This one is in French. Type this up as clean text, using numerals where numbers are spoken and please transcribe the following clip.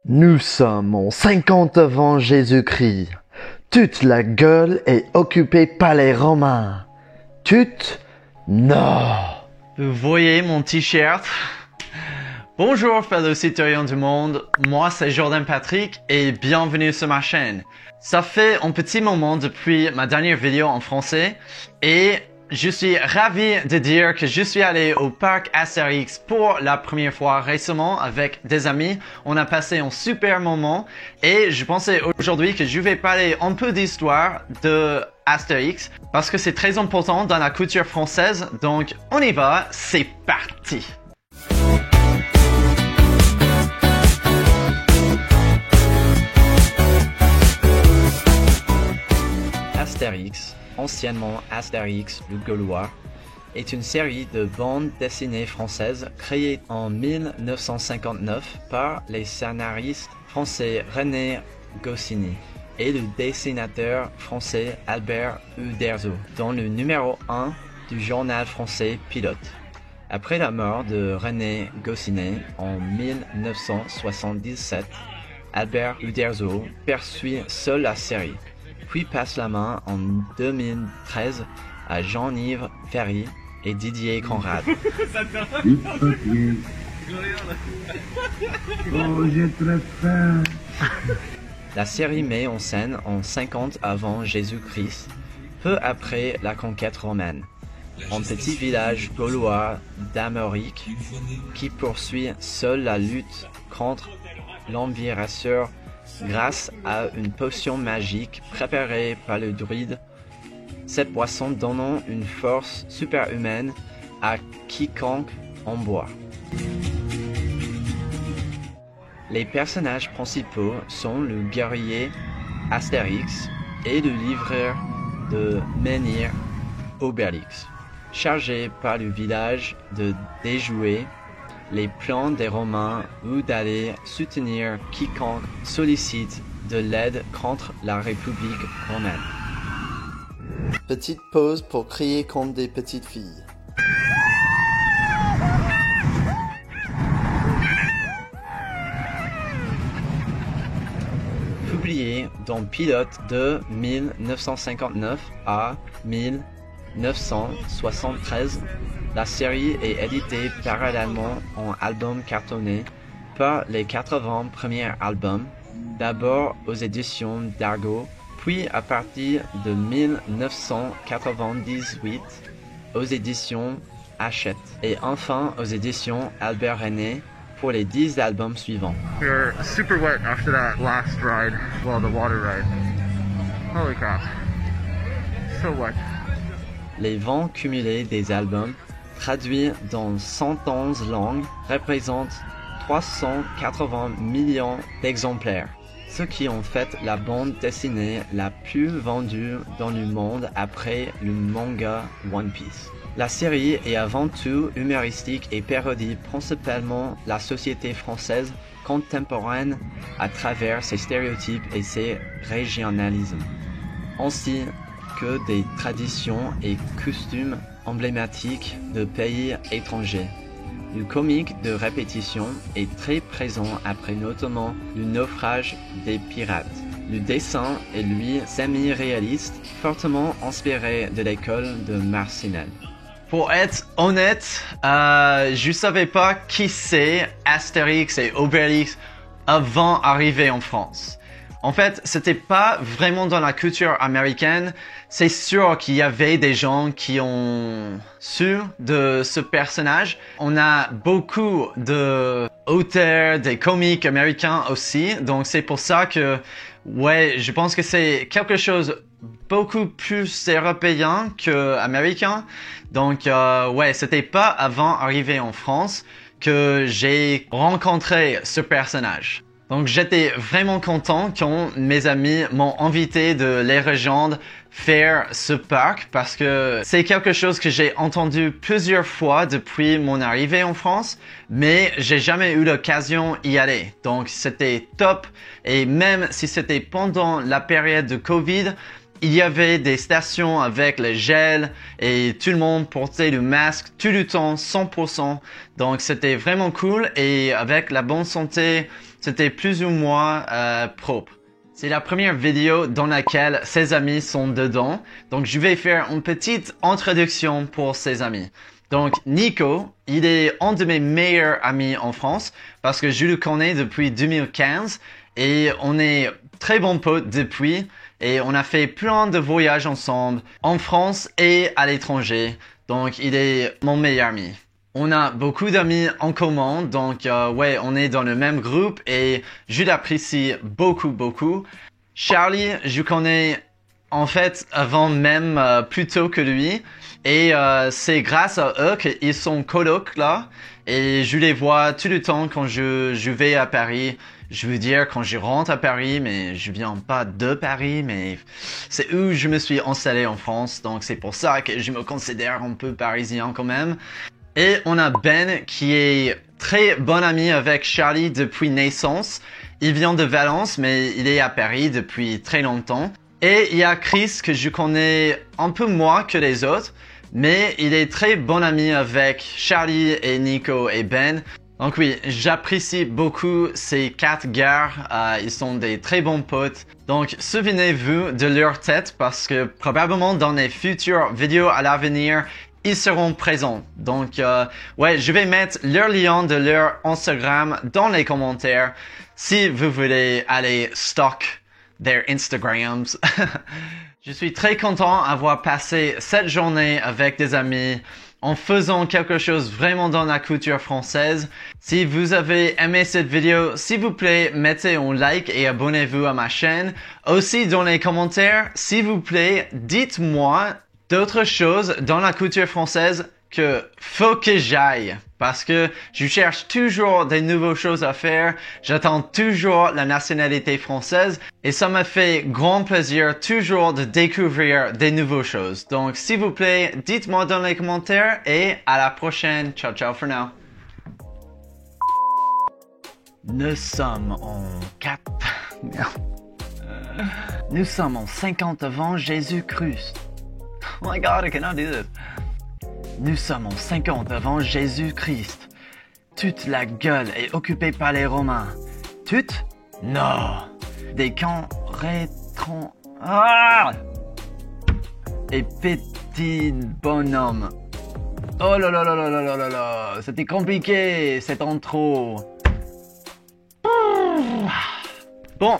Nous sommes en 50 avant Jésus-Christ. Toute la Gaule est occupée par les Romains. Toute? Non. Vous voyez mon t-shirt? Bonjour fellow citoyens du monde, moi c'est Jordan Patrick et bienvenue sur ma chaîne. Ça fait un petit moment depuis ma dernière vidéo en français et je suis ravi de dire que je suis allé au parc Astérix pour la première fois récemment avec des amis. On a passé un super moment et je pensais aujourd'hui que je vais parler un peu d'histoire de Astérix parce que c'est très important dans la culture française. Donc on y va, c'est parti! Astérix, anciennement Astérix le Gaulois, est une série de bandes dessinées françaises créée en 1959 par les scénaristes français René Goscinny et le dessinateur français Albert Uderzo dans le numéro 1 du journal français Pilote. Après la mort de René Goscinny en 1977, Albert Uderzo poursuit seul la série, puis passe la main en 2013 à Jean-Yves Ferry et Didier Conrad. Oh, j'ai très faim. La série met en scène en 50 avant Jésus-Christ, peu après la conquête romaine, un petit village gaulois d'Amérique qui poursuit seul la lutte contre l'envahisseur grâce à une potion magique préparée par le druide, cette boisson donnant une force superhumaine à quiconque en boit. Les personnages principaux sont le guerrier Astérix et le livreur de menhir Obélix, chargé par le village de déjouer les plans des Romains ou d'aller soutenir quiconque sollicite de l'aide contre la République romaine. Petite pause pour crier comme des petites filles. Publié dans Pilote de 1959 à 1973, la série est éditée parallèlement en album cartonné par les 80 premiers albums, d'abord aux éditions d'Argo, puis à partir de 1998 aux éditions Hachette, et enfin aux éditions Albert René pour les 10 albums suivants. We were super wet after that last ride, well, the water ride. Holy crap. So wet. Les ventes cumulées des albums, traduits dans 111 langues, représentent 380 millions d'exemplaires, ce qui en fait la bande dessinée la plus vendue dans le monde après le manga One Piece. La série est avant tout humoristique et parodie principalement la société française contemporaine à travers ses stéréotypes et ses régionalismes, ainsi que des traditions et costumes emblématiques de pays étrangers. Le comique de répétition est très présent après notamment le naufrage des pirates. Le dessin est lui semi-réaliste, fortement inspiré de l'école de Marcinelle. Pour être honnête, je savais pas qui c'est Astérix et Obélix avant d'arriver en France. En fait, c'était pas vraiment dans la culture américaine. C'est sûr qu'il y avait des gens qui ont su de ce personnage. On a beaucoup d'auteurs, des comiques américains aussi. Donc c'est pour ça que, ouais, je pense que c'est quelque chose beaucoup plus européen que américain. Donc ouais, c'était pas avant d'arriver en France que j'ai rencontré ce personnage. Donc j'étais vraiment content quand mes amis m'ont invité de les rejoindre faire ce parc parce que c'est quelque chose que j'ai entendu plusieurs fois depuis mon arrivée en France, mais j'ai jamais eu l'occasion d'y aller. Donc c'était top et même si c'était pendant la période de Covid, il y avait des stations avec le gel et tout le monde portait le masque tout le temps, 100%. Donc c'était vraiment cool et avec la bonne santé, c'était plus ou moins propre. C'est la première vidéo dans laquelle ses amis sont dedans. Donc, je vais faire une petite introduction pour ses amis. Donc, Nico, il est un de mes meilleurs amis en France parce que je le connais depuis 2015 et on est très bons potes depuis et on a fait plein de voyages ensemble en France et à l'étranger. Donc, il est mon meilleur ami. On a beaucoup d'amis en commun, donc ouais, on est dans le même groupe et je l'apprécie beaucoup. Charlie, je connais en fait avant même plus tôt que lui et c'est grâce à eux qu'ils sont colocs là et je les vois tout le temps quand je vais à Paris. Je veux dire quand je rentre à Paris, mais je viens pas de Paris, mais c'est où je me suis installé en France, donc c'est pour ça que je me considère un peu parisien quand même. Et on a Ben qui est très bon ami avec Charlie depuis naissance. Il vient de Valence, mais il est à Paris depuis très longtemps. Et il y a Chris que je connais un peu moins que les autres, mais il est très bon ami avec Charlie et Nico et Ben. Donc oui, j'apprécie beaucoup ces 4 gars, ils sont des très bons potes. Donc souvenez-vous de leur tête parce que probablement dans les futures vidéos à l'avenir, ils seront présents. Donc, ouais, je vais mettre leur lien de leur Instagram dans les commentaires si vous voulez aller stalk their Instagrams. Je suis très content d'avoir passé cette journée avec des amis en faisant quelque chose vraiment dans la culture française. Si vous avez aimé cette vidéo, s'il vous plaît, mettez un like et abonnez-vous à ma chaîne. Aussi, dans les commentaires, s'il vous plaît, dites-moi d'autres choses dans la culture française que faut que j'aille parce que je cherche toujours des nouvelles choses à faire. J'attends toujours la nationalité française et ça me fait grand plaisir toujours de découvrir des nouvelles choses. Donc, s'il vous plaît, dites-moi dans les commentaires et à la prochaine. Ciao, ciao for now. Nous sommes en 50 avant Jésus-Christ. Oh my God, I cannot do this. Nous sommes en 50 avant Jésus-Christ. Toute la gueule est occupée par les Romains. Toute? Non. Des camps rétron... Ah! Et petits bonhommes. Oh là là là là là là là là. C'était compliqué, cette intro. Bon,